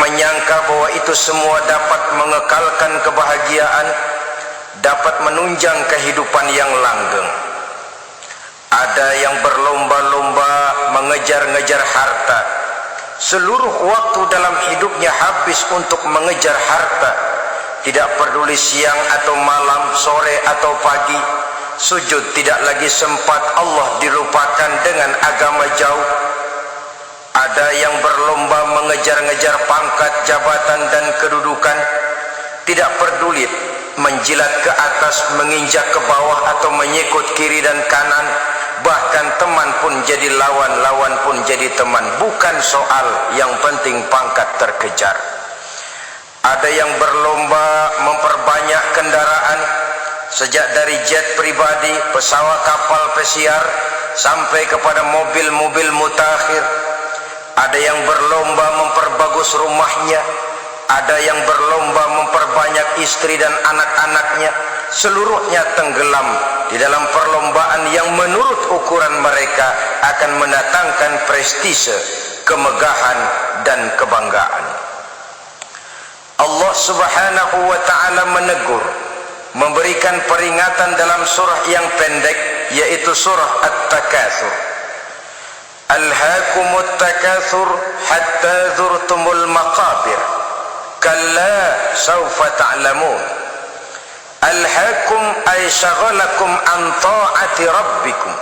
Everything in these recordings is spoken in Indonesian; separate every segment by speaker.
Speaker 1: menyangka bahwa itu semua dapat mengekalkan kebahagiaan, dapat menunjang kehidupan yang langgeng. Ada yang berlomba-lomba mengejar-ngejar harta. Seluruh waktu dalam hidupnya habis untuk mengejar harta. Tidak peduli siang atau malam, sore atau pagi. Sujud tidak lagi sempat, Allah dilupakan dengan agama jauh. Ada yang berlomba mengejar-ngejar pangkat, jabatan dan kedudukan. Tidak peduli menjilat ke atas, menginjak ke bawah atau menyikut kiri dan kanan. Bahkan teman pun jadi lawan, lawan pun jadi teman. Bukan soal, yang penting pangkat terkejar. Ada yang berlomba memperbanyak kendaraan, sejak dari jet pribadi, pesawat, kapal pesiar, sampai kepada mobil-mobil mutakhir. Ada yang berlomba memperbagus rumahnya, ada yang berlomba memperbanyak istri dan anak-anaknya. Seluruhnya tenggelam di dalam perlombaan yang menurut ukuran mereka akan mendatangkan prestise, kemegahan dan kebanggaan. Allah Subhanahu wa ta'ala menegur, memberikan peringatan dalam surah yang pendek, yaitu surah At-Takatsur. Alhaakumut takatsur hatta zurtumul maqabir, kalla sawfa ta'lamun. Alhaakum ay syaghalakum an ta'ati rabbikum.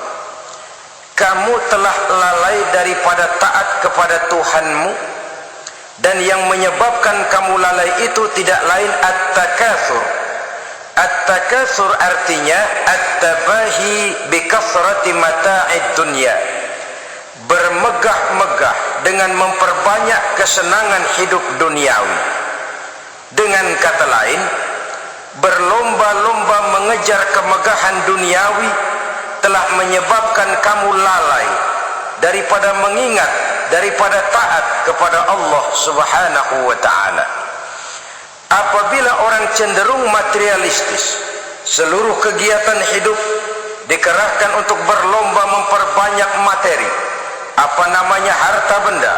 Speaker 1: Kamu telah lalai daripada taat kepada Tuhanmu, dan yang menyebabkan kamu lalai itu tidak lain at-takatsur. At-takatsur artinya at-tabahi bi kasrati mata'id dunya, bermegah-megah dengan memperbanyak kesenangan hidup duniawi. Dengan kata lain, berlomba-lomba mengejar kemegahan duniawi telah menyebabkan kamu lalai daripada mengingat, daripada taat kepada Allah Subhanahu wa ta'ala. Apabila orang cenderung materialistis, seluruh kegiatan hidup dikerahkan untuk berlomba memperbanyak materi, apa namanya harta benda,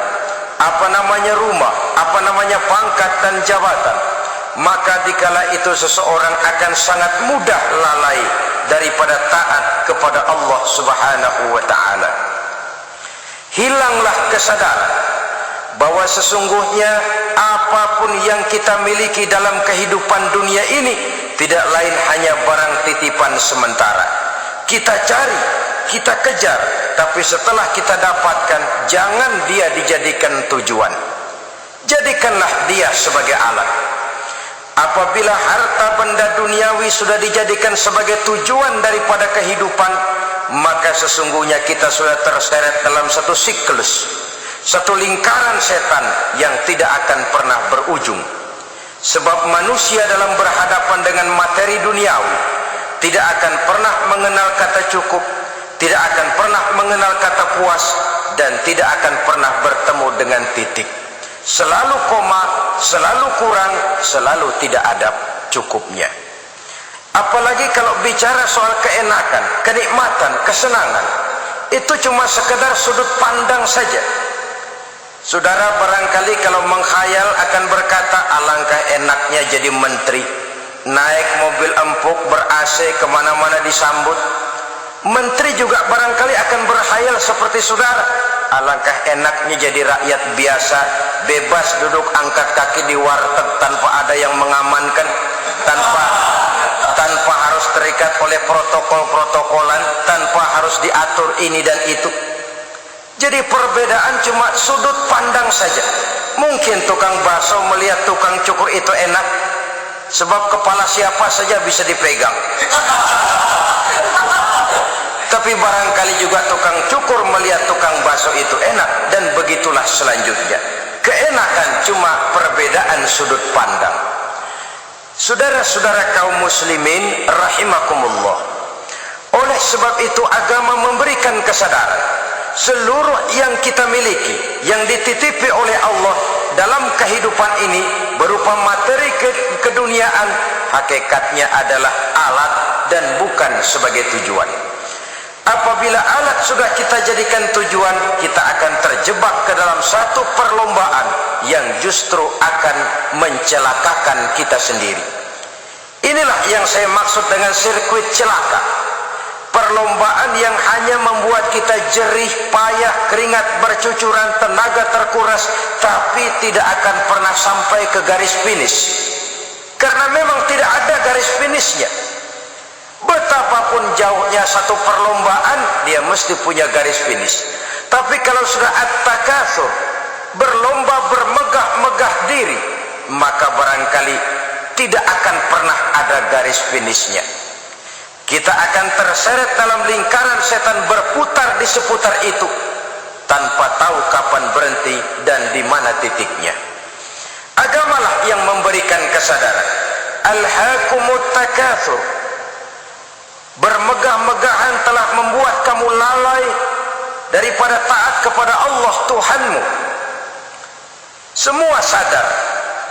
Speaker 1: apa namanya rumah, apa namanya pangkat dan jabatan, maka dikala itu seseorang akan sangat mudah lalai daripada taat kepada Allah Subhanahu wa ta'ala. Hilanglah kesadaran bahwa sesungguhnya apapun yang kita miliki dalam kehidupan dunia ini tidak lain hanya barang titipan sementara. Kita cari, kita kejar, tapi setelah kita dapatkan, jangan dia dijadikan tujuan. Jadikanlah dia sebagai alat. Apabila harta benda duniawi sudah dijadikan sebagai tujuan daripada kehidupan, maka sesungguhnya kita sudah terseret dalam satu siklus, satu lingkaran setan yang tidak akan pernah berujung. Sebab manusia dalam berhadapan dengan materi duniawi tidak akan pernah mengenal kata cukup, tidak akan pernah mengenal kata puas, dan tidak akan pernah bertemu dengan titik. Selalu koma, selalu kurang, selalu tidak ada cukupnya. Apalagi kalau bicara soal keenakan, kenikmatan, kesenangan, itu cuma sekedar sudut pandang saja. Saudara barangkali kalau menghayal akan berkata, alangkah enaknya jadi menteri, naik mobil empuk ber-AC kemana-mana disambut. Menteri juga barangkali akan berhayal seperti saudara, alangkah enaknya jadi rakyat biasa, bebas duduk angkat kaki di warteg tanpa ada yang mengamankan, tanpa harus terikat oleh protokol-protokolan, tanpa harus diatur ini dan itu. Jadi perbedaan cuma sudut pandang saja. Mungkin tukang bakso melihat tukang cukur itu enak, sebab kepala siapa saja bisa dipegang. Tapi barangkali juga tukang cukur melihat tukang bakso itu enak, dan begitulah selanjutnya. Keenakan cuma perbedaan sudut pandang. Saudara-saudara kaum muslimin rahimakumullah, oleh sebab itu agama memberikan kesadaran, seluruh yang kita miliki, yang dititipi oleh Allah dalam kehidupan ini berupa materi keduniaan, hakikatnya adalah alat dan bukan sebagai tujuan. Apabila alat sudah kita jadikan tujuan, kita akan terjebak ke dalam satu perlombaan yang justru akan mencelakakan kita sendiri. Inilah yang saya maksud dengan sirkuit celaka. Perlombaan yang hanya membuat kita jerih, payah, keringat bercucuran, tenaga terkuras, tapi tidak akan pernah sampai ke garis finish. Karena memang tidak ada garis finishnya. Betapapun jauhnya satu perlombaan, dia mesti punya garis finish. Tapi kalau sudah at-takatsur, berlomba bermegah-megah diri, maka barangkali tidak akan pernah ada garis finishnya. Kita akan terseret dalam lingkaran setan, berputar di seputar itu tanpa tahu kapan berhenti dan di mana titiknya. Agamalah yang memberikan kesadaran. Alhaakumut takatsur, bermegah-megahan telah membuat kamu lalai daripada taat kepada Allah Tuhanmu. Semua sadar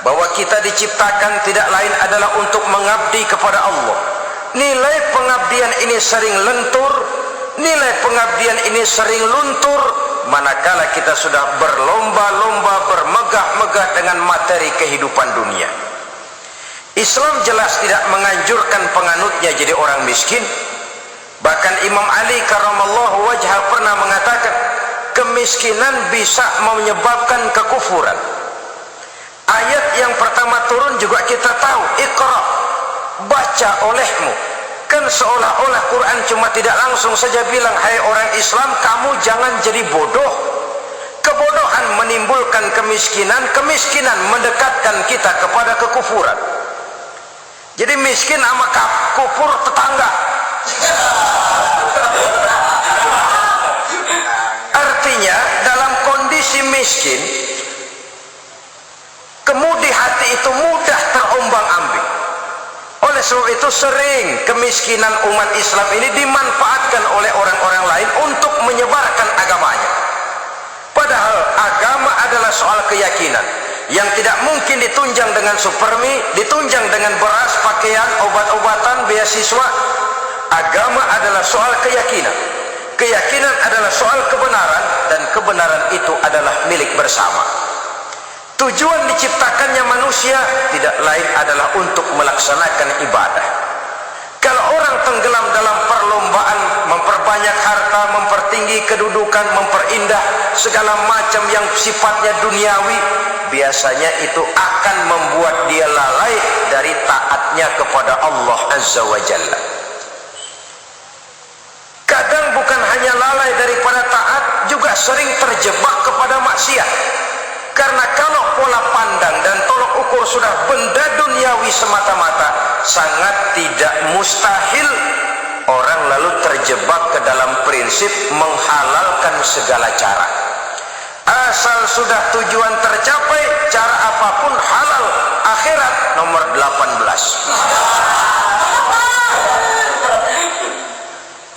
Speaker 1: bahwa kita diciptakan tidak lain adalah untuk mengabdi kepada Allah. Nilai pengabdian ini sering lentur, nilai pengabdian ini sering luntur manakala kita sudah berlomba-lomba bermegah-megah dengan materi kehidupan dunia. Islam jelas tidak menganjurkan penganutnya jadi orang miskin. Bahkan Imam Ali karramallahu wajhah pernah mengatakan, kemiskinan bisa menyebabkan kekufuran. Ayat yang pertama turun juga kita tahu, Iqra, baca olehmu. Kan seolah-olah Quran cuma tidak langsung saja bilang, hai orang Islam, kamu jangan jadi bodoh. Kebodohan menimbulkan kemiskinan, kemiskinan mendekatkan kita kepada kekufuran. Jadi miskin sama kufur tetangga. Artinya dalam kondisi miskin, kemudi hati itu mudah terombang-ambing. Oleh sebab itu sering kemiskinan umat Islam ini dimanfaatkan oleh orang-orang lain untuk menyebarkan agamanya. Padahal agama adalah soal keyakinan yang tidak mungkin ditunjang dengan supermi, ditunjang dengan beras, pakaian, obat-obatan, beasiswa. Agama adalah soal keyakinan. Keyakinan adalah soal kebenaran, dan kebenaran itu adalah milik bersama. Tujuan diciptakannya manusia tidak lain adalah untuk melaksanakan ibadah. Kalau orang tenggelam dalam perlombaan memperbanyak harta, mempertinggi kedudukan, memperindah segala macam yang sifatnya duniawi, biasanya itu akan membuat dia lalai dari taatnya kepada Allah Azza wa Jalla. Kadang bukan hanya lalai daripada taat, juga sering terjebak kepada maksiat. Karena kalau pola pandang dan tolok ukur sudah benda duniawi semata-mata, sangat tidak mustahil orang lalu terjebak ke dalam prinsip menghalalkan segala cara. Asal sudah tujuan tercapai, cara apapun halal. Akhirat nomor 18.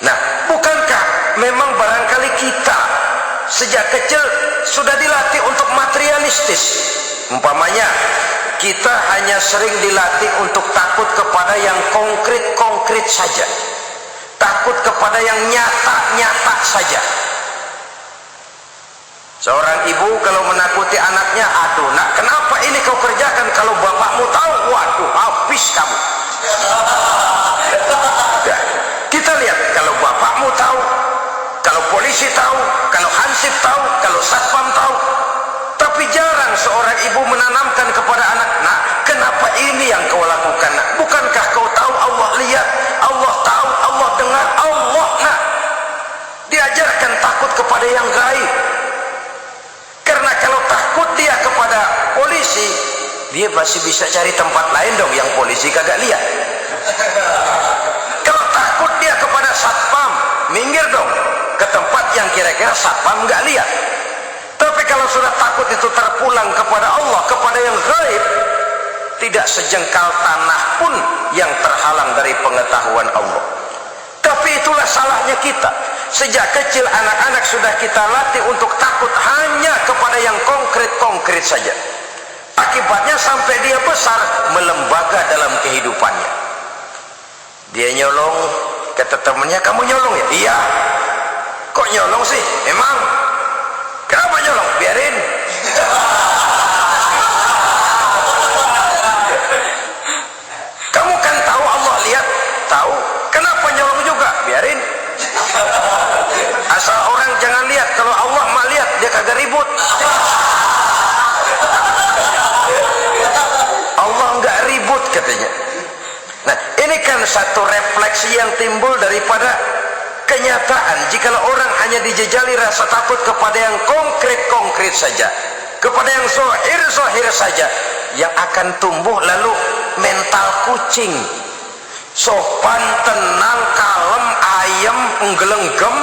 Speaker 1: Nah, bukankah memang barangkali kita sejak kecil sudah dilatih untuk materialistis? Umpamanya kita hanya sering dilatih untuk takut kepada yang konkret-konkret saja, takut kepada yang nyata-nyata saja. Seorang ibu kalau menakuti anaknya, aduh nak, kenapa ini kau kerjakan? Kalau bapakmu tahu, waduh, habis kamu. Ya, kita lihat, kalau bapakmu tahu, kalau polisi tahu, kalau hansip tahu, kalau satpam tahu. Tapi jarang seorang ibu menanamkan kepada anak, nak, kenapa ini yang kau lakukan? Nak? Bukankah kau tahu Allah lihat, Allah tahu, Allah dengar, Allah, nak. Diajarkan takut kepada yang gaib. Karena kalau takut dia kepada polisi, dia pasti bisa cari tempat lain dong yang polisi kagak lihat. Kalau takut dia kepada satpam, minggir dong ke tempat yang kira-kira satpam nggak lihat. Tapi kalau sudah takut itu terpulang kepada Allah, kepada yang gaib, tidak sejengkal tanah pun yang terhalang dari pengetahuan Allah. Tapi itulah salahnya kita. Sejak kecil anak-anak sudah kita latih untuk takut hanya kepada yang konkret-konkret saja. Akibatnya sampai dia besar melembaga dalam kehidupannya. Dia nyolong Kata temannya, kamu nyolong ya? Iya. Kok nyolong sih? Emang? Kenapa nyolong? Biarin. Kamu kan tahu Allah lihat, tahu. Kenapa nyolong juga? Biarin. Asal orang jangan lihat. Kalau Allah mah lihat, dia kagak ribut. Allah nggak ribut katanya. Nah, ini kan satu refleksi yang timbul daripada kenyataan. Jikalau orang hanya dijejali rasa takut kepada yang konkret-konkret saja, kepada yang zahir-zahir saja, yang akan tumbuh lalu mental kucing, sopan, tenang, kalem, ayem, nggelenggem.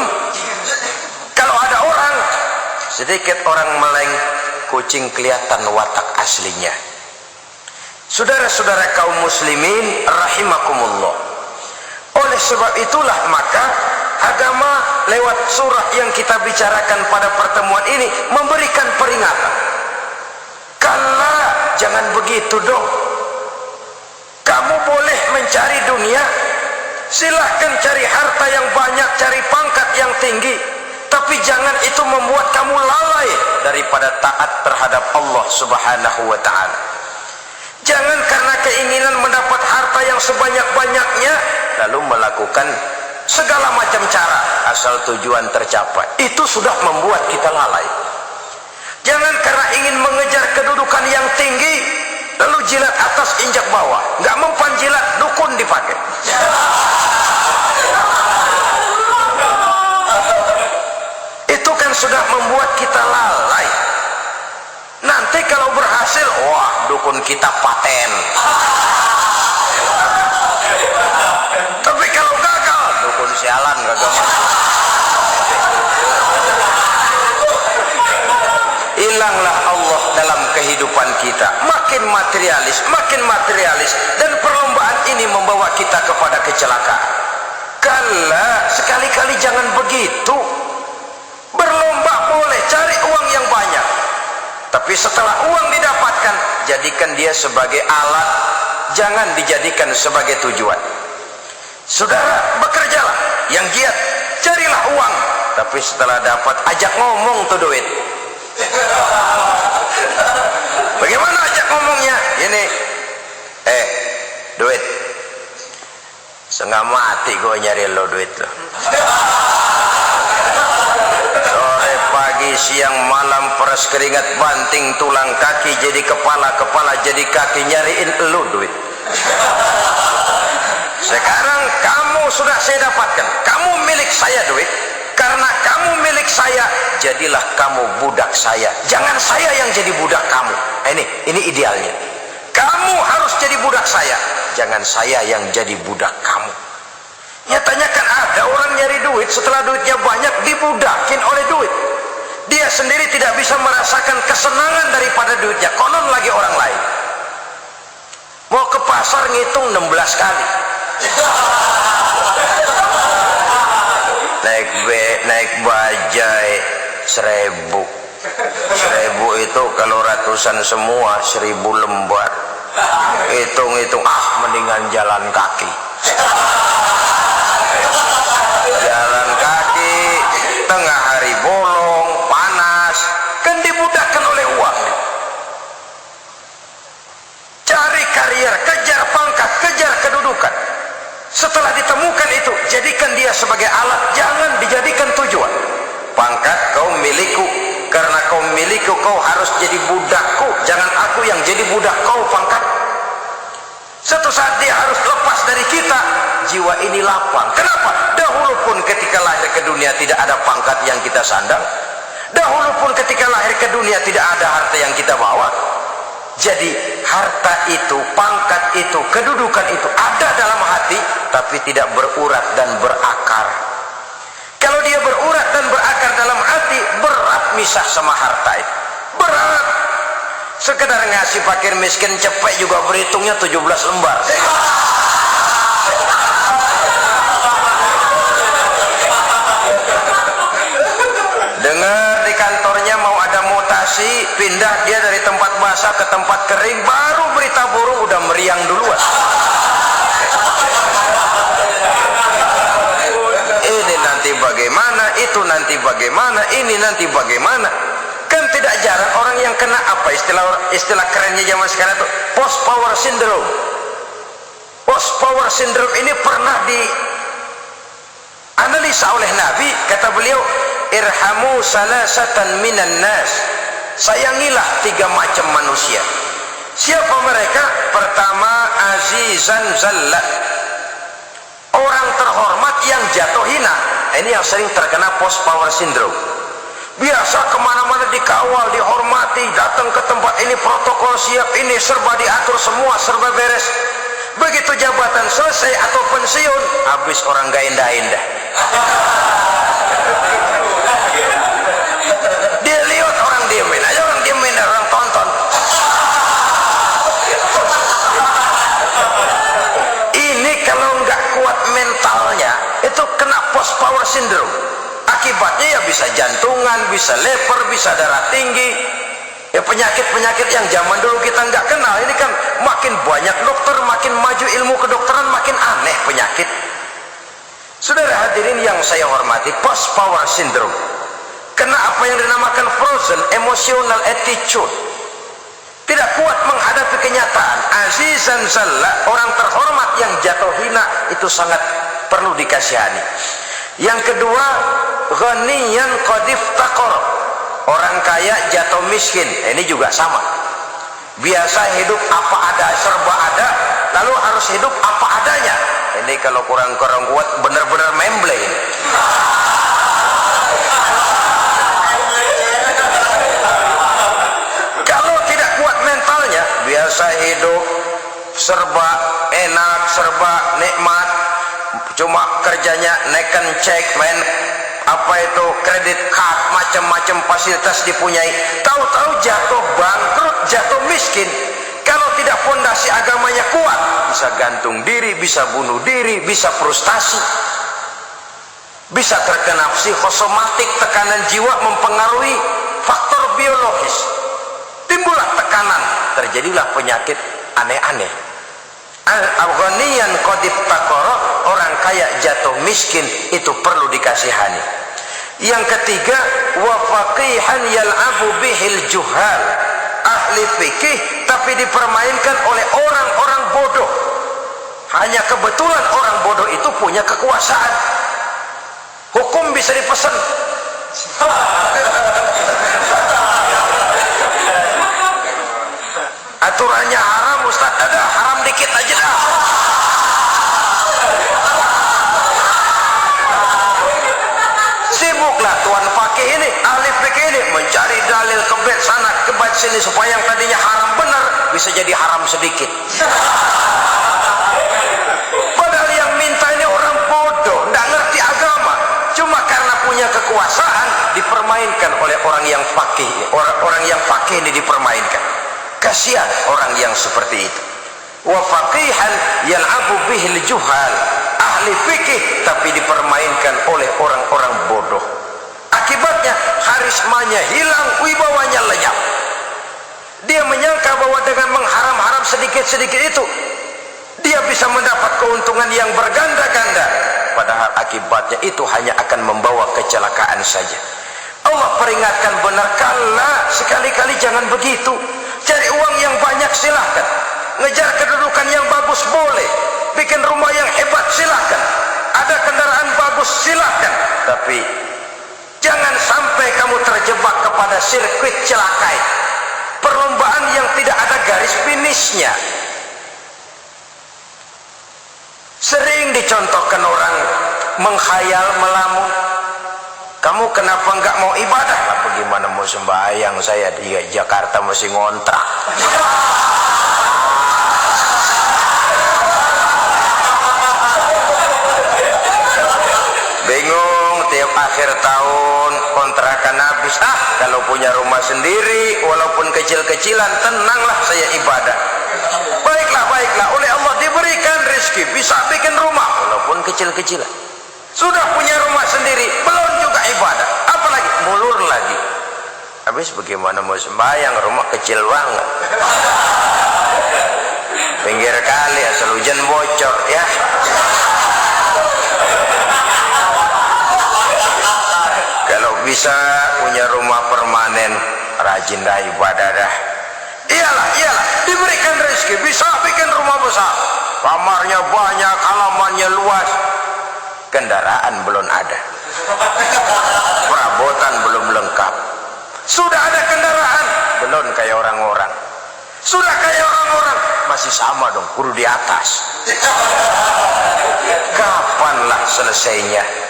Speaker 1: Kalau ada orang sedikit orang meleng, kucing kelihatan watak aslinya. Saudara-saudara kaum muslimin rahimakumullah, oleh sebab itulah maka agama lewat surah yang kita bicarakan pada pertemuan ini memberikan peringatan. Kala, jangan begitu dong. Kamu boleh mencari dunia, silahkan cari harta yang banyak, cari pangkat yang tinggi, tapi jangan itu membuat kamu lalai daripada taat terhadap Allah subhanahu wa ta'ala. Jangan karena keinginan mendapat harta yang sebanyak-banyaknya lalu melakukan segala macam cara asal tujuan tercapai. Itu sudah membuat kita lalai. Jangan karena ingin mengejar kedudukan yang tinggi lalu jilat atas injak bawah. Nggak mempan jilat, dukun dipakai. Itu kan sudah membuat kita lalai. Nanti kalau berhasil, wah, dukun kita paten. Tapi kalau gagal, dukun sialan, gagal. Hilanglah Allah dalam kehidupan kita. Makin materialis, dan perlombaan ini membawa kita kepada kecelakaan. Kala, sekali-kali jangan begitu. Berlomba boleh, cari uang yang banyak. Tapi setelah uang didapatkan, jadikan dia sebagai alat, jangan dijadikan sebagai tujuan. Saudara, bekerjalah yang giat, carilah uang, tapi setelah dapat ajak ngomong tuh duit. Bagaimana ajak ngomongnya? Ini duit setengah mati gue nyari lo duit lo. Sore, pagi, siang, malam, peres keringat, banting tulang kaki jadi kepala, kepala jadi kaki, nyariin lo duit. Sekarang kamu sudah saya dapatkan, kamu milik saya duit. Karena kamu milik saya, jadilah kamu budak saya. Jangan saya yang jadi budak kamu. Ini idealnya. Kamu harus jadi budak saya, jangan saya yang jadi budak kamu. Nyatanya kan ada orang nyari duit, setelah duitnya banyak dibudakin oleh duit. Dia sendiri tidak bisa merasakan kesenangan daripada duitnya, konon lagi orang lain. Mau ke pasar ngitung 16 kali. Naik bajai 1000 itu kalau ratusan semua 1000 lembar. Hitung mendingan jalan kaki. Jalan kaki tengah hari bolong panas, kan dibudakkan oleh uang. Cari karier, kejar pangkat, kejar kedudukan. Setelah ditemukan itu, jadikan dia sebagai alat, jangan dijadikan tujuan. Pangkat kau milikku, karena kau milikku kau harus jadi budakku, jangan aku yang jadi budak kau pangkat. Satu saat dia harus lepas dari kita, jiwa ini lapang. Kenapa? Dahulu pun ketika lahir ke dunia tidak ada pangkat yang kita sandang. Dahulu pun ketika lahir ke dunia tidak ada harta yang kita bawa. Jadi harta itu, pangkat itu, kedudukan itu ada dalam hati, tapi tidak berurat dan berakar. Kalau dia berurat dan berakar dalam hati, berat misah sama harta itu. Berat. Sekedar ngasih fakir miskin cepet juga berhitungnya 17 lembar. Dengar di kantornya mau ada mutasi, pindah dia dari tempat basah ke tempat kering, baru berita burung udah meriang duluan. ini nanti bagaimana? Kan tidak jarang orang yang kena apa istilah kerennya zaman sekarang itu post power syndrome. Post power syndrome ini pernah dianalisa oleh Nabi, kata beliau, irhamu salasatan minan nas, sayangilah 3 macam manusia. Siapa mereka? Pertama, azizan zalla, orang terhormat yang jatuh hina. Ini yang sering terkena post power syndrome. Biasa kemana-mana dikawal, dihormati, datang ke tempat ini protokol siap, ini serba diatur, semua serba beres. Begitu jabatan selesai atau pensiun, habis orang gak indah-indah. Dia lihat orang diemin aja, orang diemin, orang tonton. Ini kalau nggak kuat mentalnya, itu kena post power syndrome. Akibatnya ya bisa jantungan, bisa lever, bisa darah tinggi. Ya penyakit-penyakit yang zaman dulu kita nggak kenal. Ini kan makin banyak dokter, makin maju ilmu kedokteran, makin aneh penyakit. Saudara hadirin yang saya hormati, post power syndrome kena apa yang dinamakan frozen emotional attitude. Tidak kuat menghadapi kenyataan. Azizan zalla, orang terhormat yang jatuh hina, itu sangat perlu dikasihani. Yang kedua, ghaniyan qad iftaqar, orang kaya jatuh miskin. Ini juga sama. Biasa hidup apa ada, serba ada, lalu harus hidup apa adanya. Ini kalau kurang-kurang kuat benar-benar memble. Kalau tidak kuat mentalnya, biasa hidup serba enak, serba nikmat, cuma kerjanya neken cek, main apa itu kredit card, macam-macam fasilitas dipunyai, tahu-tahu jatuh bangkrut, jatuh miskin. Kalau tidak fondasi agamanya kuat, bisa gantung diri, bisa bunuh diri, bisa frustasi, bisa terkena psikosomatik, tekanan jiwa mempengaruhi faktor biologis, timbullah tekanan, terjadilah penyakit aneh-aneh. Al-ghaniyan qad iftaqara, orang kaya jatuh miskin, itu perlu dikasihani. Yang ketiga, wa faqihan yal'abu bihil juhal, ahli fikih tapi dipermainkan oleh orang-orang bodoh. Hanya kebetulan orang bodoh itu punya kekuasaan. Hukum bisa dipesan. Aturannya haram, Ustaz, ada haram dikit aja dah. Sibuklah tuan fakih ini, ahli fikih ini mencari dalil kebet sana kebet sini supaya yang tadinya haram benar bisa jadi haram sedikit. Padahal yang minta ini orang bodoh, tidak ngerti agama, cuma karena punya kekuasaan dipermainkan oleh orang yang fakih. Orang yang fakih ini dipermainkan. Kasihan orang yang seperti itu. Wa faqihan yal'abu bihil juhal, ahli fikih tapi dipermainkan oleh orang-orang bodoh. Akibatnya karismanya hilang, wibawanya lenyap. Dia menyangka bahwa dengan mengharam-haram sedikit-sedikit itu dia bisa mendapat keuntungan yang berganda-ganda, padahal akibatnya itu hanya akan membawa kecelakaan saja. Allah peringatkan benar, kala sekali-kali jangan begitu. Cari uang yang banyak silahkan, ngejar kedudukan yang bagus boleh, bikin rumah yang hebat silahkan, ada kendaraan bagus silahkan, tapi jangan sampai kamu terjebak kepada sirkuit celakai, perlombaan yang tidak ada garis finishnya. Sering dicontohkan orang menghayal, melamun, kamu kenapa nggak mau ibadah? Lah bagaimana mau sembahyang, saya di Jakarta masih ngontrak. Bingung, tiap akhir tahun kontrakan habis. Kalau punya rumah sendiri walaupun kecil-kecilan, tenanglah saya ibadah. Baiklah, oleh Allah diberikan rezeki, bisa bikin rumah walaupun kecil-kecilan. Sudah punya rumah sendiri, belum juga ibadah, apalagi mulur lagi. Habis bagaimana mau sembahyang, rumah kecil banget, pinggir kali, asal hujan bocor ya. Kalau bisa katanya rumah permanen, rajin dah ibadah dah. Iyalah, diberikan rezeki, bisa bikin rumah besar, kamarnya banyak, halamannya luas, kendaraan belum ada, perabotan belum lengkap. Sudah ada kendaraan, belum kayak orang-orang. Sudah kayak orang-orang, masih sama dong, kudu di atas. Kapanlah selesainya?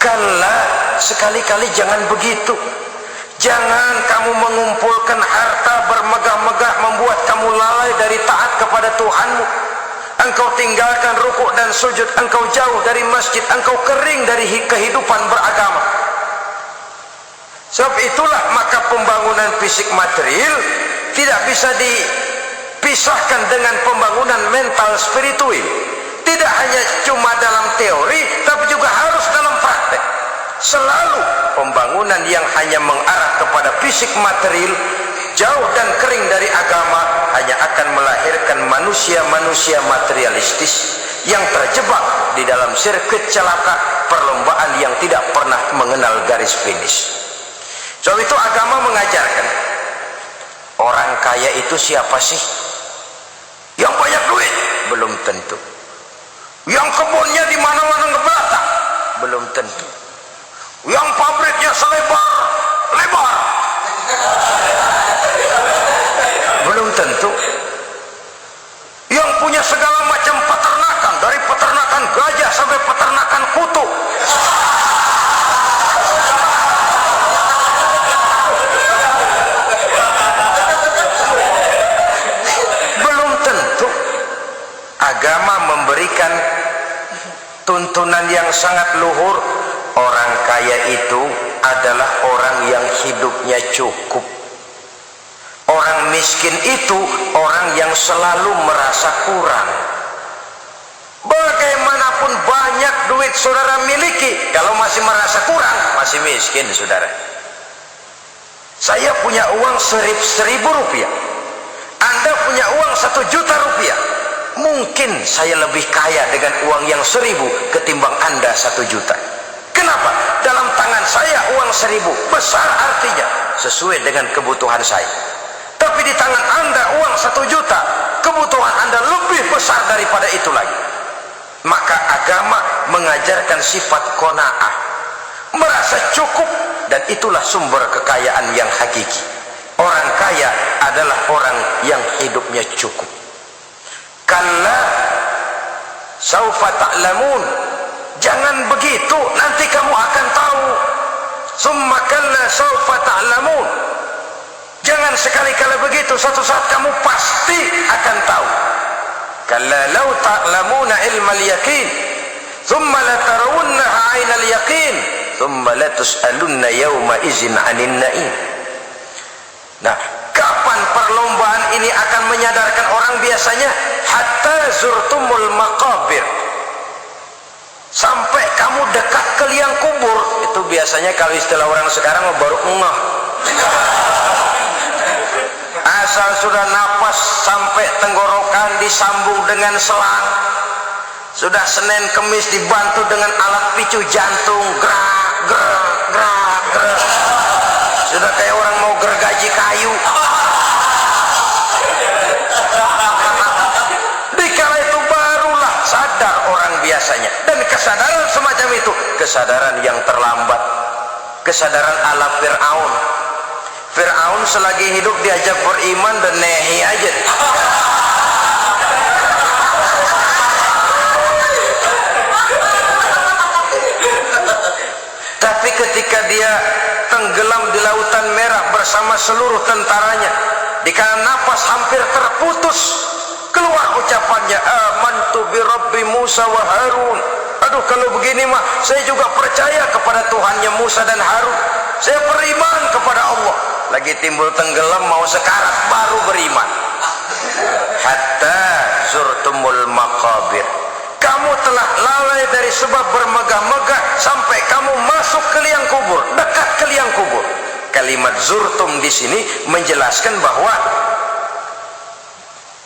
Speaker 1: Kala, sekali-kali jangan begitu. Jangan kamu mengumpulkan harta bermegah-megah membuat kamu lalai dari taat kepada Tuhanmu. Engkau tinggalkan rukuk dan sujud, engkau jauh dari masjid, engkau kering dari kehidupan beragama. Sebab itulah maka pembangunan fisik material tidak bisa dipisahkan dengan pembangunan mental spiritual. Tidak hanya cuma dalam teori, tapi juga harus dalam praktek. Selalu pembangunan yang hanya mengarah kepada fisik material, jauh dan kering dari agama, hanya akan melahirkan manusia-manusia materialistis yang terjebak di dalam sirkuit celaka perlombaan yang tidak pernah mengenal garis finish. Sebab itu agama mengajarkan, orang kaya itu siapa sih? Yang banyak duit? Belum tentu. Yang kebunnya di mana-mana ngebelakang? Belum tentu. Yang pabriknya selebar-lebar? Belum tentu. Yang punya segala macam peternakan, dari peternakan gajah sampai peternakan kutu? Belum tentu. Agama memberikan tuntunan yang sangat luhur. Orang kaya itu adalah orang yang hidupnya cukup. Orang miskin itu orang yang selalu merasa kurang. Bagaimanapun banyak duit saudara miliki, kalau masih merasa kurang, masih miskin saudara. Saya punya uang 1.000 rupiah, Anda punya uang 1 juta rupiah. Mungkin saya lebih kaya dengan uang yang 1.000 ketimbang Anda 1 juta. Kenapa? Dalam tangan saya uang 1.000 besar, artinya sesuai dengan kebutuhan saya. Tapi di tangan Anda uang 1 juta, kebutuhan Anda lebih besar daripada itu lagi. Maka agama mengajarkan sifat qanaah, merasa cukup, dan itulah sumber kekayaan yang hakiki. Orang kaya adalah orang yang hidupnya cukup. Kalla saufa ta'lamun, jangan begitu, nanti kamu akan tahu. Summa kalla saufa ta'lamun, jangan sekali-kali begitu, suatu saat kamu pasti akan tahu. Kalla law ta'lamuna ilmal yaqin thumma latarawunnaha 'ainal yaqin thumma latus'alunna yawma idzin 'anil na'im. Nah, kapan perlombaan ini akan menyadarkan orang? Biasanya hatta zurtumul maqabir, sampai kamu dekat ke liang kubur. Itu biasanya kalau istilah orang sekarang baru ngeh. Asal sudah napas sampai tenggorokan disambung dengan selang, sudah Senin Kemis dibantu dengan alat picu jantung, gerak gerak gerak gerak, sudah kayak orang mau gergaji kayu. Dikala itu barulah sadar orang biasanya. Dan kesadaran semacam itu kesadaran yang terlambat, kesadaran ala Fir'aun. Fir'aun selagi hidup diajak beriman dan nehi aja. Tapi ketika dia tenggelam di lautan merah bersama seluruh tentaranya, dikala napas hampir terputus, keluar ucapannya, amantu bi Rabbi Musa wa Harun. Aduh, kalau begini mah saya juga percaya kepada Tuhannya Musa dan Harun. Saya beriman kepada Allah. Lagi timbul tenggelam mau sekarat baru beriman. Hatta zurtumul maqabir, kamu telah lalai dari sebab bermegah-megah sampai kamu masuk ke liang kubur, dekat ke liang kubur. Kalimat zurtum di sini menjelaskan bahwa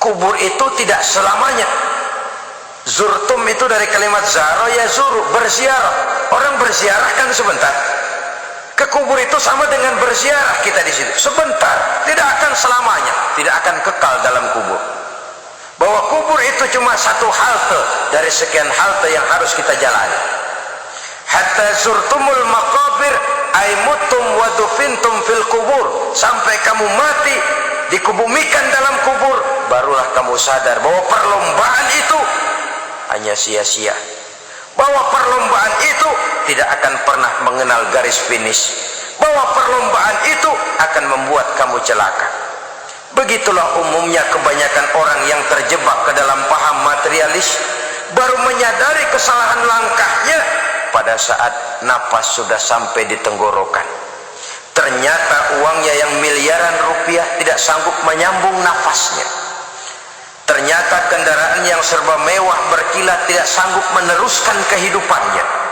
Speaker 1: kubur itu tidak selamanya. Zurtum itu dari kalimat zaro ya zuru, berziarah. Orang berziarah kan sebentar. Ke kubur itu sama dengan berziarah kita di situ. Sebentar, tidak akan selamanya, tidak akan kekal dalam kubur. Bahwa kubur itu cuma satu halte dari sekian halte yang harus kita jalani. Hatta zurtumul maqabir ay mutum wa dufintum fil kubur, sampai kamu mati dikubumikan dalam kubur, barulah kamu sadar bahwa perlombaan itu hanya sia-sia, bahwa perlombaan itu tidak akan pernah mengenal garis finish, bahwa perlombaan itu akan membuat kamu celaka. Begitulah umumnya kebanyakan orang yang terjebak ke dalam paham materialis, baru menyadari kesalahan langkahnya pada saat napas sudah sampai di tenggorokan. Ternyata uangnya yang miliaran rupiah tidak sanggup menyambung nafasnya. Ternyata kendaraan yang serba mewah berkilat tidak sanggup meneruskan kehidupannya.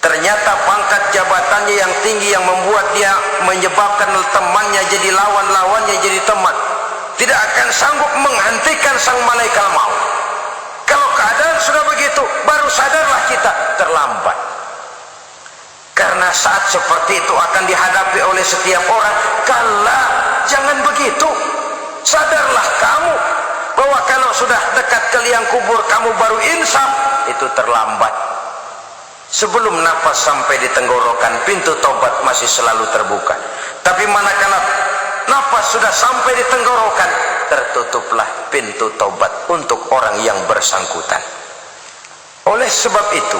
Speaker 1: Ternyata pangkat jabatannya yang tinggi yang membuat dia menyebabkan temannya jadi lawan-lawannya jadi teman, tidak akan sanggup menghentikan sang malaikat maut. Kalau keadaan sudah begitu, baru sadarlah kita terlambat. Karena saat seperti itu akan dihadapi oleh setiap orang. Kala, jangan begitu. Sadarlah kamu bahwa kalau sudah dekat ke liang kubur kamu baru insaf, itu terlambat. Sebelum nafas sampai di tenggorokan, pintu taubat masih selalu terbuka. Tapi manakala nafas sudah sampai di tenggorokan, tertutuplah pintu taubat untuk orang yang bersangkutan. Oleh sebab itu,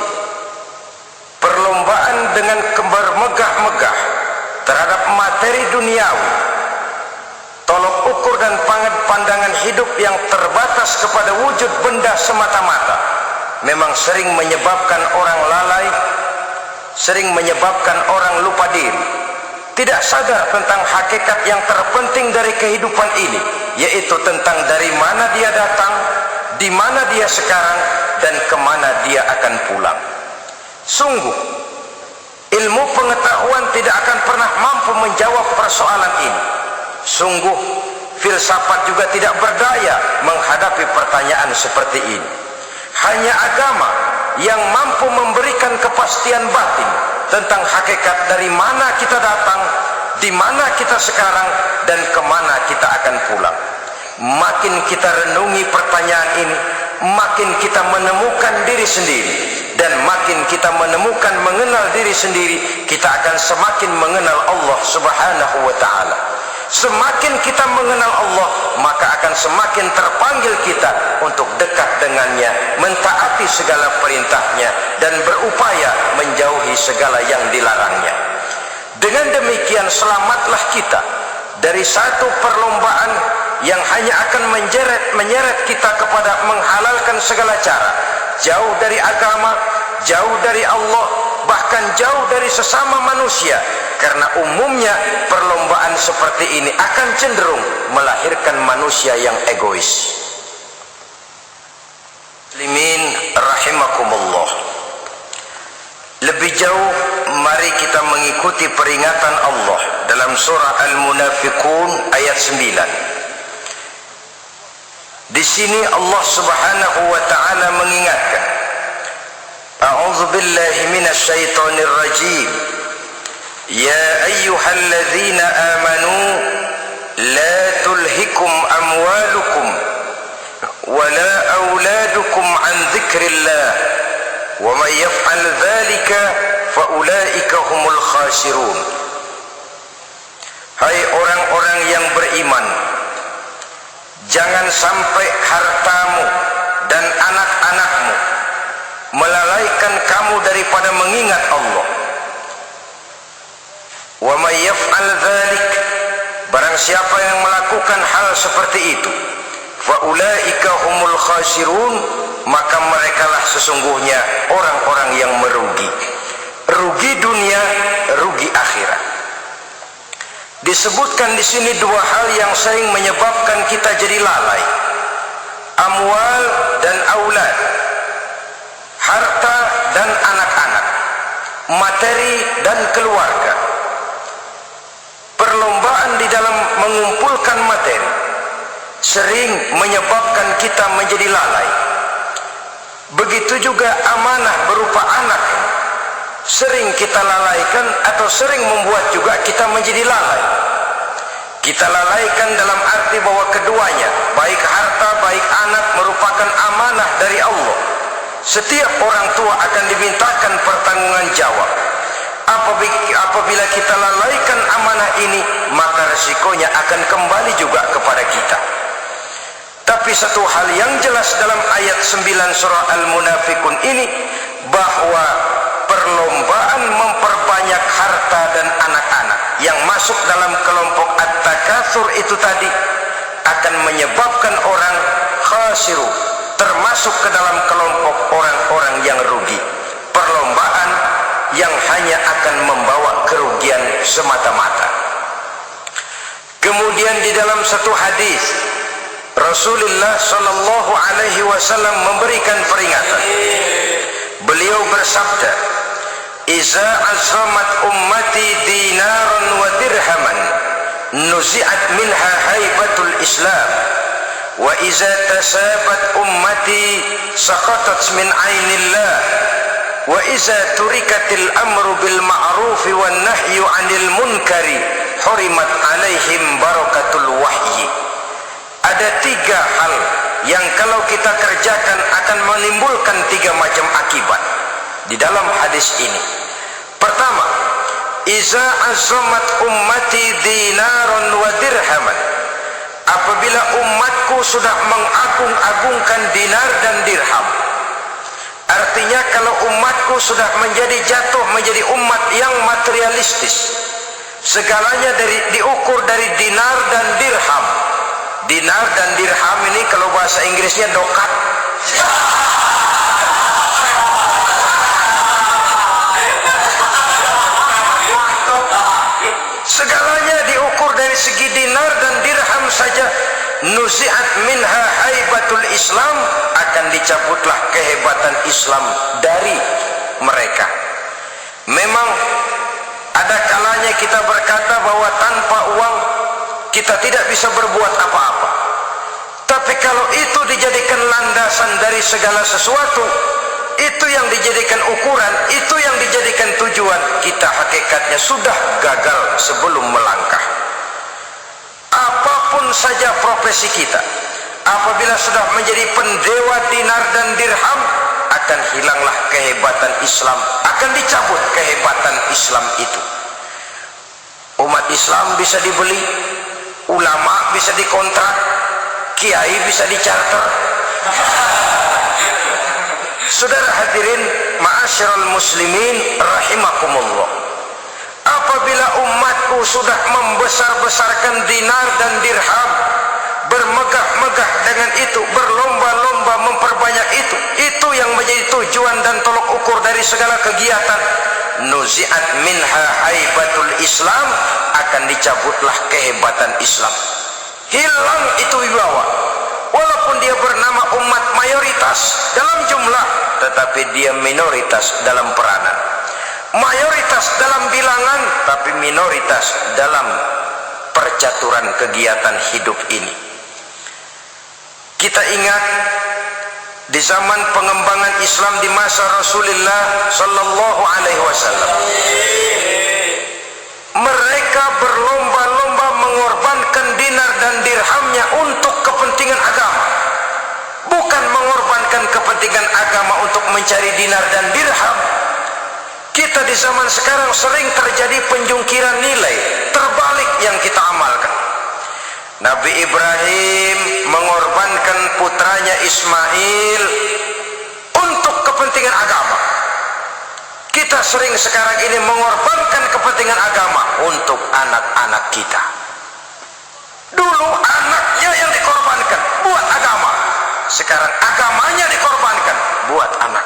Speaker 1: perlombaan dengan bermegah-megah terhadap materi duniawi, tolok ukur dan pandangan hidup yang terbatas kepada wujud benda semata-mata, memang sering menyebabkan orang lalai, sering menyebabkan orang lupa diri, tidak sadar tentang hakikat yang terpenting dari kehidupan ini, yaitu tentang dari mana dia datang, di mana dia sekarang, dan kemana dia akan pulang. Sungguh, ilmu pengetahuan tidak akan pernah mampu menjawab persoalan ini. Sungguh, filsafat juga tidak berdaya menghadapi pertanyaan seperti ini. Hanya agama yang mampu memberikan kepastian batin tentang hakikat dari mana kita datang, di mana kita sekarang, dan kemana kita akan pulang. Makin kita renungi pertanyaan ini, makin kita menemukan diri sendiri, dan makin kita menemukan mengenal diri sendiri, kita akan semakin mengenal Allah Subhanahu wa ta'ala. Semakin kita mengenal Allah, maka akan semakin terpanggil kita untuk dekat dengannya, mentaati segala perintahnya, dan berupaya menjauhi segala yang dilarangnya. Dengan demikian selamatlah kita dari satu perlombaan yang hanya akan menyeret kita kepada menghalalkan segala cara, jauh dari agama, jauh dari Allah, bahkan jauh dari sesama manusia. Karena umumnya perlombaan seperti ini akan cenderung melahirkan manusia yang egois. Muslimin rahimakumullah. Lebih jauh, mari kita mengikuti peringatan Allah dalam surah Al-Munafiqun ayat 9. Di sini Allah Subhanahu wa taala mengingatkan, A'udzu billahi minasy syaithanir rajim. Ya ayyuhalladzina amanu la tulhikum amwalukum wala auladukum an dzikrillah wa may yaf'al dzalika fa ulaika humul khasirun. Hai orang-orang yang beriman, jangan sampai hartamu dan anak-anakmu melalaikan kamu daripada mengingat Allah. Wa may yaf'al dzalik, barang siapa yang melakukan hal seperti itu, fa ulaika humul khasirun, maka merekalah sesungguhnya orang-orang yang merugi. Rugi dunia, rugi akhirat. Disebutkan di sini dua hal yang sering menyebabkan kita jadi lalai. Amwal dan aulad, harta dan anak-anak, materi dan keluarga. Perlombaan di dalam mengumpulkan materi sering menyebabkan kita menjadi lalai. Begitu juga amanah berupa anak sering kita lalaikan atau sering membuat juga kita menjadi lalai. Kita lalaikan dalam arti bahwa keduanya, baik harta baik anak, merupakan amanah dari Allah. Setiap orang tua akan dimintakan pertanggungan jawab. Apabila kita lalaikan amanah ini, maka resikonya akan kembali juga kepada kita. Tapi satu hal yang jelas dalam ayat 9 surah Al-Munafikun ini, bahwa perlombaan memperbanyak harta dan anak-anak yang masuk dalam kelompok at-takatsur itu tadi akan menyebabkan orang khasiru, termasuk ke dalam kelompok orang-orang yang rugi. Perlombaan yang hanya akan membawa kerugian semata-mata. Kemudian di dalam satu hadis Rasulullah sallallahu alaihi wasallam memberikan peringatan. Beliau bersabda, "Iza azamat ummati dinaran wa dirhaman, nuzi'at minha haibatul Islam. Wa iza tasabat ummati saqatat min ainillah. Wa iza turikatil amru bil ma'rufi wan nahyu 'anil munkari, hurimat 'alaihim barakatul wahyi." Ada tiga hal yang kalau kita kerjakan akan menimbulkan tiga macam akibat di dalam hadis ini. Pertama, iza azamat ummati dinaron wa dirhaman. Apabila umatku sudah mengagung-agungkan dinar dan dirham, artinya kalau umatku sudah jatuh menjadi umat yang materialistis, segalanya diukur dari dinar dan dirham. Dinar dan dirham ini kalau bahasa Inggrisnya dokat. Segalanya diukur dari segi dinar dan dirham saja. Nuzi'at minha haibatul Islam, akan dicabutlah kehebatan Islam dari mereka. Memang ada kalanya kita berkata bahwa tanpa uang kita tidak bisa berbuat apa-apa. Tapi kalau itu dijadikan landasan dari segala sesuatu, itu yang dijadikan ukuran, itu yang dijadikan tujuan, kita hakikatnya sudah gagal sebelum melangkah. Apapun saja profesi kita, apabila sudah menjadi pendewa dinar dan dirham, akan hilanglah kehebatan Islam, akan dicabut kehebatan Islam itu. Umat Islam bisa dibeli, ulama bisa dikontrak, kiai bisa dicarter. Saudara hadirin ma'asyiral muslimin rahimakumullah, apabila umatku sudah membesar-besarkan dinar dan dirham, bermegah-megah dengan itu, berlomba-lomba memperbanyak itu yang menjadi tujuan dan tolok ukur dari segala kegiatan, nuzi'at minha haibatul Islam, akan dicabutlah kehebatan Islam. Hilang itu wibawa. Walaupun dia bernama umat mayoritas dalam jumlah, tetapi dia minoritas dalam peranan. Mayoritas dalam bilangan, tapi minoritas dalam percaturan kegiatan hidup ini. Kita ingat di zaman pengembangan Islam di masa Rasulullah sallallahu alaihi wasallam, mereka berlomba-lomba mengorbankan dinar dan dirhamnya untuk kepentingan agama, bukan mengorbankan kepentingan agama untuk mencari dinar dan dirham. Kita di zaman sekarang sering terjadi penjungkiran nilai, terbalik yang kita amalkan. Nabi Ibrahim mengorbankan putranya Ismail untuk kepentingan agama. Kita sering sekarang ini mengorbankan kepentingan agama untuk anak-anak kita. Dulu anaknya yang dikorbankan buat agama, sekarang agamanya dikorbankan buat anak.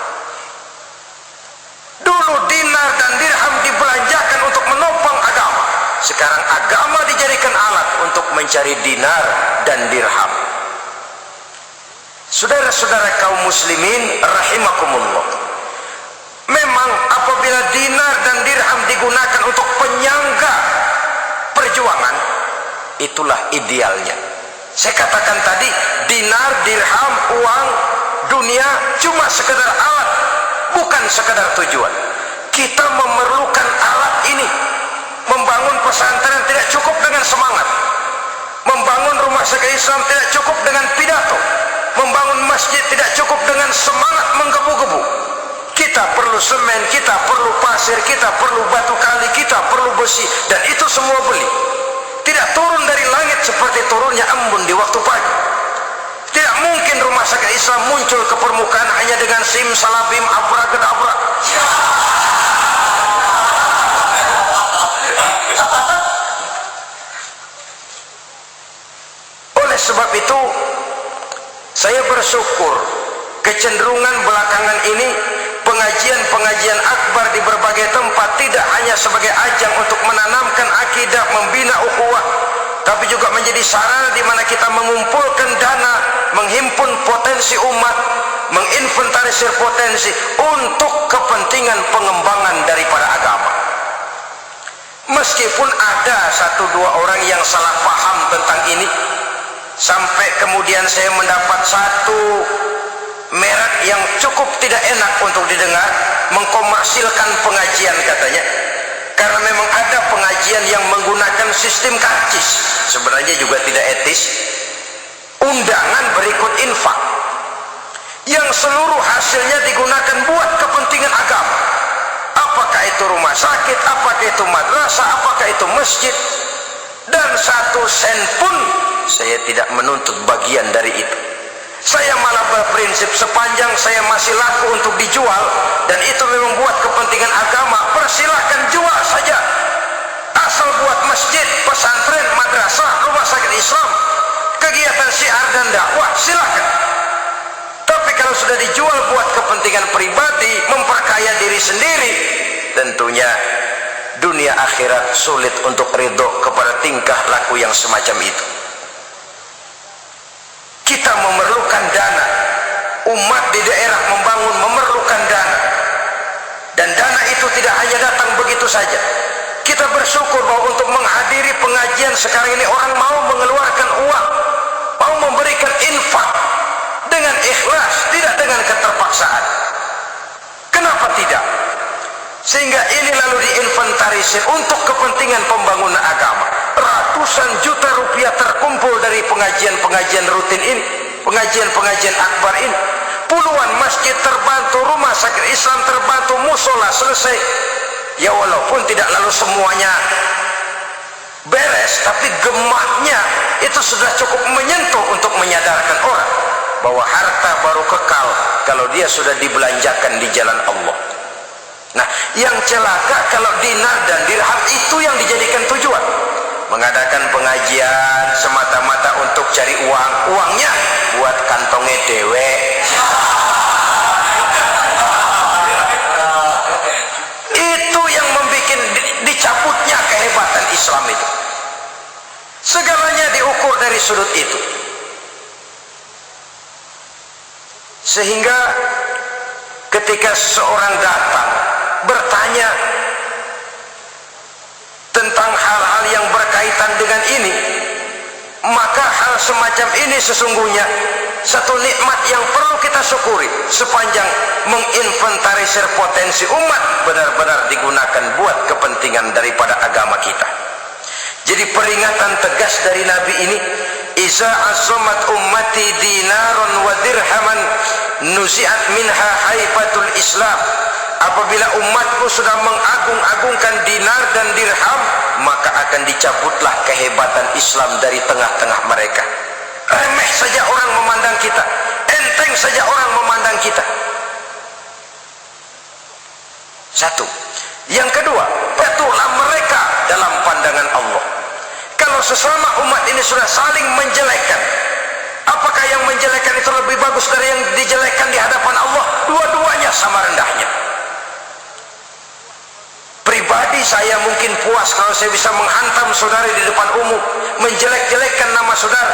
Speaker 1: Dulu dinar dan dirham dibelanjakan untuk menopang agama, sekarang agama dijadikan alat untuk mencari dinar dan dirham. Saudara-saudara kaum muslimin rahimakumullah, memang apabila dinar dan dirham digunakan untuk penyangga perjuangan, itulah idealnya. Saya katakan tadi, dinar, dirham, uang, dunia cuma sekedar alat, bukan sekedar tujuan. Kita memerlukan alat ini. Membangun pesantren tidak cukup dengan semangat. Membangun rumah sakit Islam tidak cukup dengan pidato. Membangun masjid tidak cukup dengan semangat menggebu-gebu. Kita perlu semen, kita perlu pasir, kita perlu batu kali, kita perlu besi, dan itu semua beli. Tidak turun dari langit seperti turunnya embun di waktu pagi. Tidak mungkin rumah sakit Islam muncul ke permukaan hanya dengan simsalabim abrakadabra. Oleh sebab itu, saya bersyukur kecenderungan belakangan ini pengajian-pengajian akbar di berbagai tempat tidak hanya sebagai ajang untuk menanamkan akidah, membina ukhuwah, tapi juga menjadi sarana di mana kita mengumpulkan dana, menghimpun potensi umat, menginventarisir potensi untuk kepentingan pengembangan daripada agama. Meskipun ada satu dua orang yang salah paham tentang ini, sampai kemudian saya mendapat satu merek yang cukup tidak enak untuk didengar, mengkomersilkan pengajian katanya, karena memang ada pengajian yang menggunakan sistem karcis, sebenarnya juga tidak etis. Undangan berikut infak yang seluruh hasilnya digunakan buat kepentingan agama, apakah itu rumah sakit, apakah itu madrasah, apakah itu masjid, dan satu sen pun saya tidak menuntut bagian dari itu. Saya malah berprinsip sepanjang saya masih laku untuk dijual dan itu memang buat kepentingan agama, persilahkan jual saja. Asal buat masjid, pesantren, madrasah, rumah sakit Islam, kegiatan syiar dan dakwah, silakan. Tapi kalau sudah dijual buat kepentingan pribadi, memperkaya diri sendiri, tentunya dunia akhirat sulit untuk ridho kepada tingkah laku yang semacam itu. Kita memerlukan dana. Umat di daerah membangun memerlukan dana. Dan dana itu tidak hanya datang begitu saja. Kita bersyukur bahwa untuk menghadiri pengajian sekarang ini orang mau mengeluarkan uang, mau memberikan infak dengan ikhlas, tidak dengan keterpaksaan. Kenapa tidak? Sehingga ini lalu diinventarisir untuk kepentingan pembangunan agama. Ratusan juta rupiah terkumpul dari pengajian-pengajian rutin ini, pengajian-pengajian akbar ini. Puluhan masjid terbantu, rumah sakit Islam terbantu, musola selesai. Ya walaupun tidak lalu semuanya beres, tapi gemaknya itu sudah cukup menyentuh untuk menyadarkan orang bahwa harta baru kekal kalau dia sudah dibelanjakan di jalan Allah. Nah, yang celaka kalau dinar dan dirham itu yang dijadikan tujuan. Mengadakan pengajian semata-mata untuk cari uang, uangnya buat kantongnya dewe. Itu yang membuat dicabutnya kehebatan Islam itu. Segalanya diukur dari sudut itu. Sehingga ketika seseorang datang bertanya tentang hal-hal yang berkaitan dengan ini, maka hal semacam ini sesungguhnya satu nikmat yang perlu kita syukuri sepanjang menginventarisir potensi umat benar-benar digunakan buat kepentingan daripada agama kita. Jadi peringatan tegas dari Nabi ini, iza azamat ummati dinarun wa dirhaman nuzi'at minha haifatul Islam. Apabila umatku sudah mengagung-agungkan dinar dan dirham, maka akan dicabutlah kehebatan Islam dari tengah-tengah mereka. Remeh saja orang memandang kita, enteng saja orang memandang kita. Satu. Yang kedua, betullah mereka dalam pandangan Allah. Kalau sesama umat ini sudah saling menjelekkan, apakah yang menjelekkan itu lebih bagus dari yang dijelekkan di hadapan Allah? Dua-duanya sama rendahnya. Pribadi saya mungkin puas kalau saya bisa menghantam saudara di depan umum, menjelek-jelekkan nama saudara.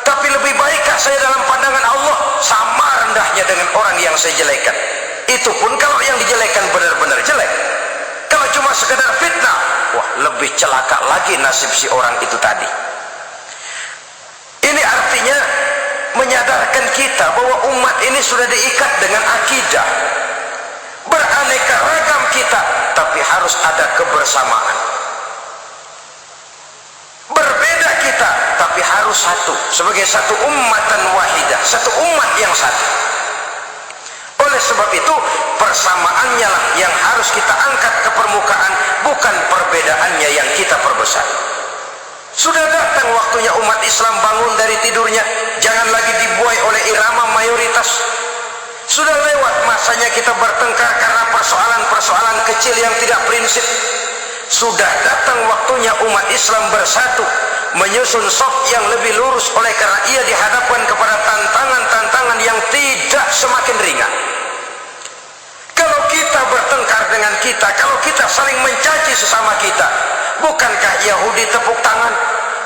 Speaker 1: Tapi lebih baikkah saya dalam pandangan Allah? Sama rendahnya dengan orang yang saya jelekkan. Itu pun kalau yang dijelekkan benar-benar jelek. Kalau cuma sekedar fitnah, wah lebih celaka lagi nasib si orang itu tadi. Ini artinya menyadarkan kita bahwa umat ini sudah diikat dengan akidah. Beraneka ragam kita, tapi harus ada kebersamaan. Berbeda kita, tapi harus satu, sebagai satu ummatan wahidah, satu umat yang satu. Oleh sebab itu, persamaannya lah yang harus kita angkat ke permukaan, bukan perbedaannya yang kita perbesar. Sudah datang waktunya umat Islam bangun dari tidurnya, jangan lagi dibuai oleh irama mayoritas. Sudah lewat masanya kita bertengkar karena persoalan-persoalan kecil yang tidak prinsip. Sudah datang waktunya umat Islam bersatu, menyusun saf yang lebih lurus, oleh karena ia dihadapkan kepada tantangan-tantangan yang tidak semakin ringan. Kalau kita bertengkar dengan kita, kalau kita saling mencaci sesama kita, bukankah Yahudi tepuk tangan?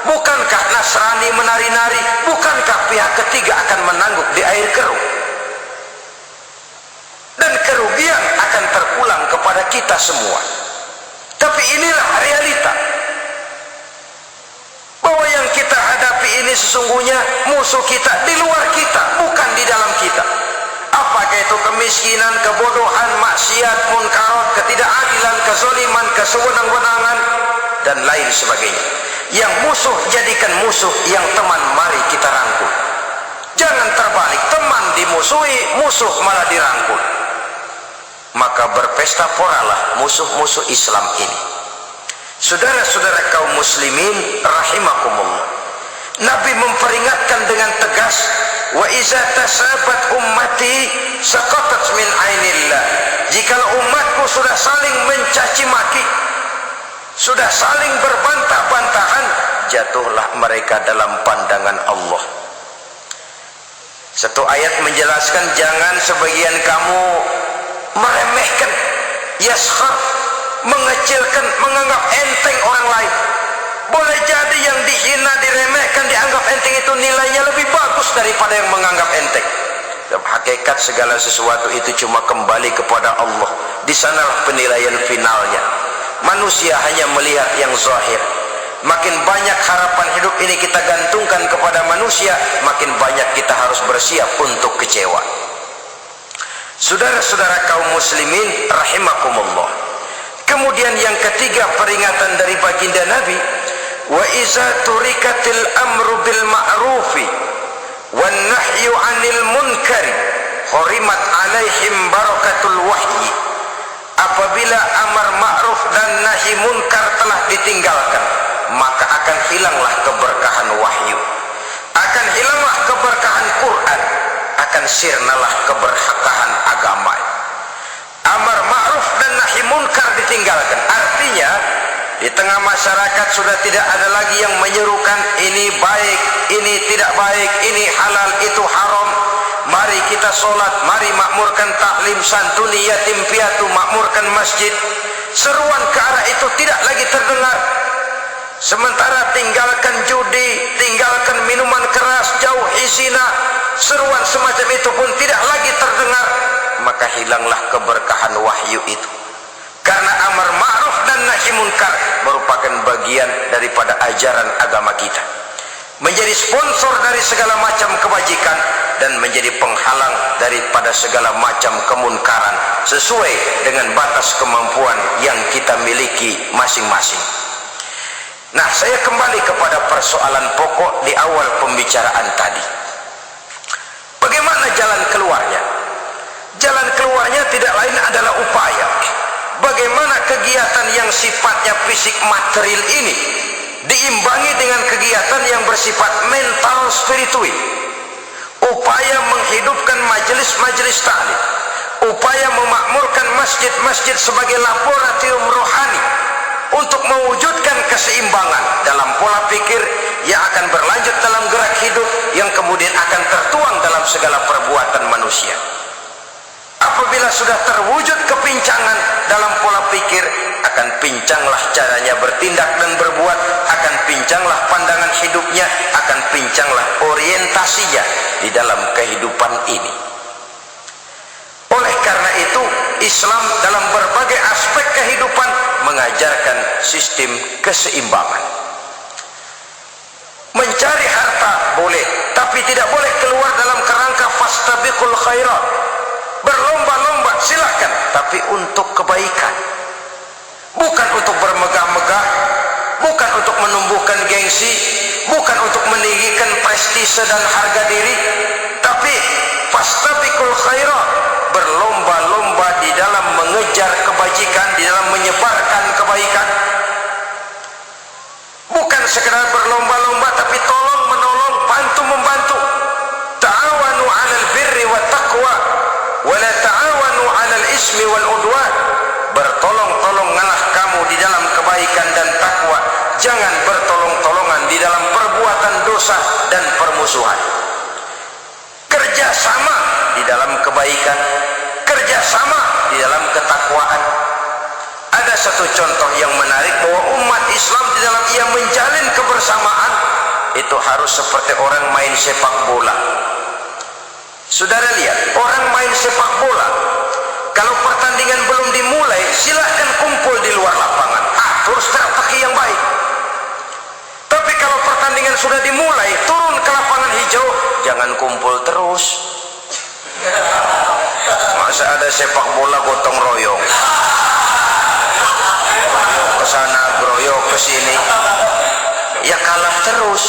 Speaker 1: Bukankah Nasrani menari-nari? Bukankah pihak ketiga akan menangguk di air keruh? Dan kerugian akan terpulang kepada kita semua. Tapi inilah realita, bahwa yang kita hadapi ini sesungguhnya musuh kita di luar kita, bukan di dalam kita. Apakah itu kemiskinan, kebodohan, maksiat, munkarat, ketidakadilan, kezaliman, kesewenang-wenangan, dan lain sebagainya. Yang musuh jadikan musuh, yang teman mari kita rangkul. Jangan terbalik, teman dimusuhi, musuh malah dirangkul. Maka berpesta poralah musuh-musuh Islam ini. Saudara-saudara kaum muslimin rahimakumullah, Nabi memperingatkan dengan tegas, wa iza tasabat ummati saqatat min ainillah. Jikalau umatku sudah saling mencaci maki, sudah saling berbantah-bantahan, jatuhlah mereka dalam pandangan Allah. Satu ayat menjelaskan, jangan sebagian kamu meremehkan, yaskhar, mengecilkan, menganggap enteng orang lain. Boleh jadi yang dihina, diremehkan, dianggap enteng itu nilainya lebih bagus daripada yang menganggap enteng. Dalam hakikat segala sesuatu itu cuma kembali kepada Allah. Di sanalah penilaian finalnya. Manusia hanya melihat yang zahir. Makin banyak harapan hidup ini kita gantungkan kepada manusia, makin banyak kita harus bersiap untuk kecewa. Saudara-saudara kaum muslimin rahimakumullah. Kemudian yang ketiga peringatan dari baginda Nabi, wa iza turikatil amru bil ma'rufi wan nahyu 'anil munkari hurimat 'alaihim barakatul wahyi. Apabila amar ma'ruf dan nahi munkar telah ditinggalkan, maka akan hilanglah keberkahan wahyu, akan hilanglah keberkahan Quran, akan sirnalah keberkahan agama. Amar ma'ruf dan nahi munkar ditinggalkan, artinya di tengah masyarakat sudah tidak ada lagi yang menyerukan ini baik, ini tidak baik, ini halal, itu haram. Mari kita sholat, mari makmurkan taklim, santuni yatim piatu, makmurkan masjid. Seruan ke arah itu tidak lagi terdengar. Sementara tinggalkan judi, tinggalkan minuman keras, jauhi zina, seruan semacam itu pun tidak lagi terdengar. Maka hilanglah keberkahan wahyu itu. Karena amar ma'ruf dan nahi munkar merupakan bagian daripada ajaran agama kita, menjadi sponsor dari segala macam kebajikan dan menjadi penghalang daripada segala macam kemunkaran sesuai dengan batas kemampuan yang kita miliki masing-masing. Nah, saya kembali kepada persoalan pokok di awal pembicaraan tadi. Bagaimana jalan keluarnya? Jalan keluarnya tidak lain adalah upaya. Bagaimana kegiatan yang sifatnya fisik material ini diimbangi dengan kegiatan yang bersifat mental spiritual. Upaya menghidupkan majelis-majelis ta'lim, upaya memakmurkan masjid-masjid sebagai laboratorium rohani untuk mewujudkan keseimbangan dalam pola pikir yang akan berlanjut dalam gerak hidup yang kemudian akan tertuang dalam segala perbuatan manusia. Apabila sudah terwujud kepincangan dalam pola pikir, akan pincanglah caranya bertindak dan berbuat, akan pincanglah pandangan hidupnya, akan pincanglah orientasinya di dalam kehidupan ini. Oleh karena itu, Islam dalam berbagai aspek kehidupan mengajarkan sistem keseimbangan. Mencari harta boleh, tapi tidak boleh keluar dalam kerangka fastabiqul khairat. Berlomba-lomba silakan, tapi untuk kebaikan, bukan untuk bermegah-megah, bukan untuk menumbuhkan gengsi, bukan untuk meninggikan prestise dan harga diri, tapi fastabiqul khairat, berlomba-lomba di dalam mengejar kebajikan, di dalam menyebarkan kebaikan. Bukan sekedar berlomba-lomba, tapi tolong menolong, bantu membantu. Ta'awanu 'alal birri wat taqwa wa la ta'awanu 'alal ismi wal udwan. Bertolong-tolonganlah kamu di dalam kebaikan dan takwa, jangan bertolong-tolongan di dalam perbuatan dosa dan permusuhan. Kerjasama di dalam kebaikan, kerjasama di dalam ketakwaan. Ada satu contoh yang menarik bahwa umat Islam di dalam ia menjalin kebersamaan itu harus seperti orang main sepak bola. Saudara lihat, orang main sepak bola, kalau pertandingan belum dimulai, silahkan kumpul di luar lapangan, atur strategi yang baik. Tapi kalau pertandingan sudah dimulai, turun ke lapangan hijau, jangan kumpul terus. Masa ada sepak bola gotong royong, ke sana groyok ke sini, ya kalah terus.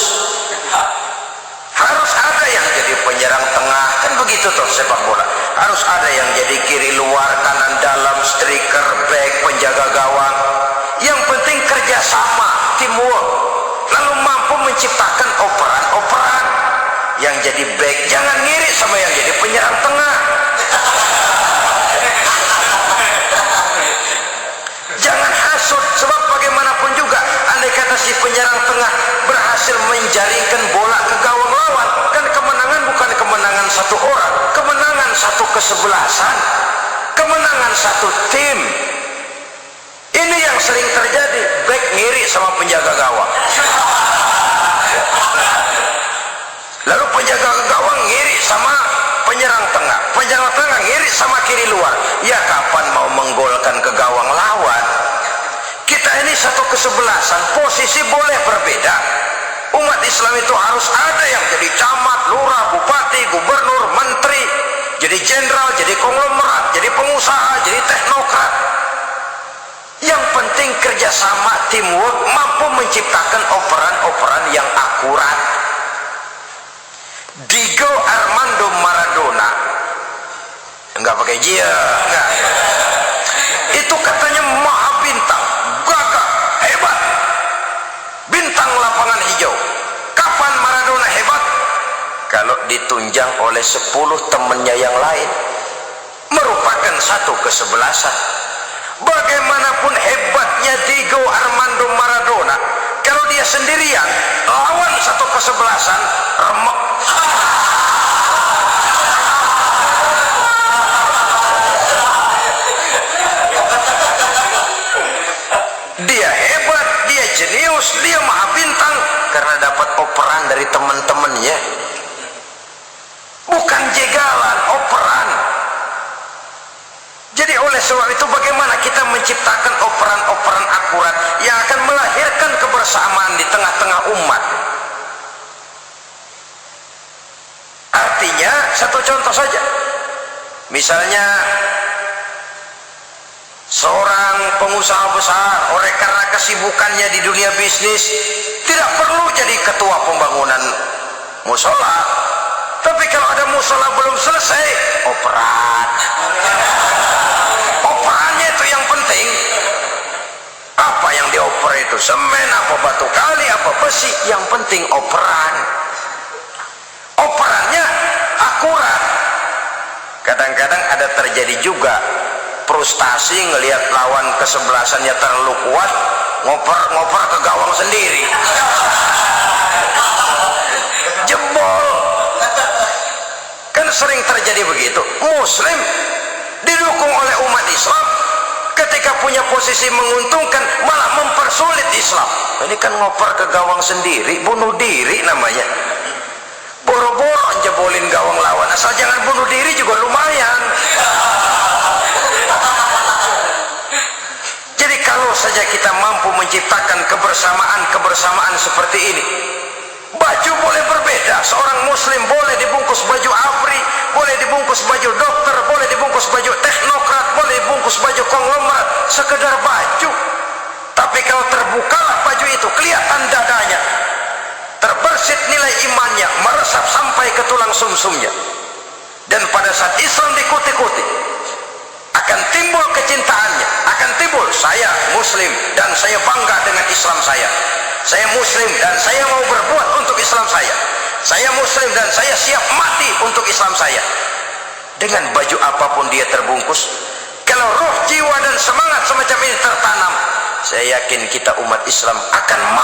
Speaker 1: Harus ada yang jadi penyerang tengah, kan begitu toh sepak bola. Harus ada yang jadi kiri luar, kanan dalam, striker, back, penjaga gawang. Yang penting kerjasama, teamwork, lalu mampu menciptakan operan-operan. Yang jadi back jangan ngiri sama yang jadi penyerang tengah. Jangan hasut, sebab bagaimanapun juga andai kata si penyerang tengah berhasil menjaringkan bola ke gawang lawan, kan kemenangan bukan kemenangan satu orang, kemenangan satu kesebelasan, kemenangan satu tim. Ini yang sering terjadi, back ngiri sama penjaga gawang, lalu penjaga gawang ngiri sama penyerang tengah, penyerang tengah ngiri sama kiri luar. Ya kapan mau menggolkan ke gawang lawan? Kita ini satu kesebelasan, posisi boleh berbeda. Umat Islam itu harus ada yang jadi camat, lurah, bupati, gubernur, menteri, jadi jenderal, jadi konglomerat, jadi pengusaha, jadi teknokrat. Yang penting kerjasama, teamwork, mampu menciptakan operan-operan yang akurat. Diego Armando Maradona, enggak pakai dia, enggak. Itu katanya maha bintang, gagah, hebat, bintang lapangan hijau. Kapan Maradona hebat? Kalau ditunjang oleh 10 temannya yang lain, merupakan satu kesebelasan. Bagaimanapun hebatnya Diego Armando Maradona, kalau dia sendirian lawan satu kesebelasan, remek. Dia hebat, dia jenius, dia maha bintang karena dapat operan dari teman-temannya. Bukan jegalan, operan. Jadi oleh sebab itu bagaimana kita menciptakan operan-operan akurat yang akan melahirkan kebersamaan di tengah-tengah umat. Artinya satu contoh saja, misalnya seorang pengusaha besar, oleh karena kesibukannya di dunia bisnis, tidak perlu jadi ketua pembangunan musola. Tapi kalau ada musola belum selesai, operan. Operannya itu yang penting. Apa yang dioper itu? Semen, apa batu kali, apa besi? Yang penting operan. Operannya akurat. Kadang-kadang ada terjadi juga frustasi ngelihat lawan kesebelasannya terlalu kuat, ngoper ke gawang sendiri, jebol. Kan sering terjadi begitu. Muslim didukung oleh umat Islam, ketika punya posisi menguntungkan malah mempersulit Islam. Ini kan ngoper ke gawang sendiri, bunuh diri namanya. Boro-boro jebolin gawang lawan, asal jangan bunuh diri juga lumayan. Jadi kalau saja kita mampu menciptakan kebersamaan seperti ini, baju boleh berbeda. Seorang muslim boleh dibungkus baju ABRI, boleh dibungkus baju dokter, boleh dibungkus baju teknokrat, boleh dibungkus nilai imannya meresap sampai ke tulang sumsumnya. Dan pada saat Islam dikuti-kuti, akan timbul kecintaannya, akan timbul, saya muslim dan saya bangga dengan Islam saya muslim dan saya mau berbuat untuk Islam saya muslim dan saya siap mati untuk Islam saya. Dengan baju apapun dia terbungkus, kalau roh, jiwa dan semangat semacam ini tertanam, saya yakin kita umat Islam akan mampu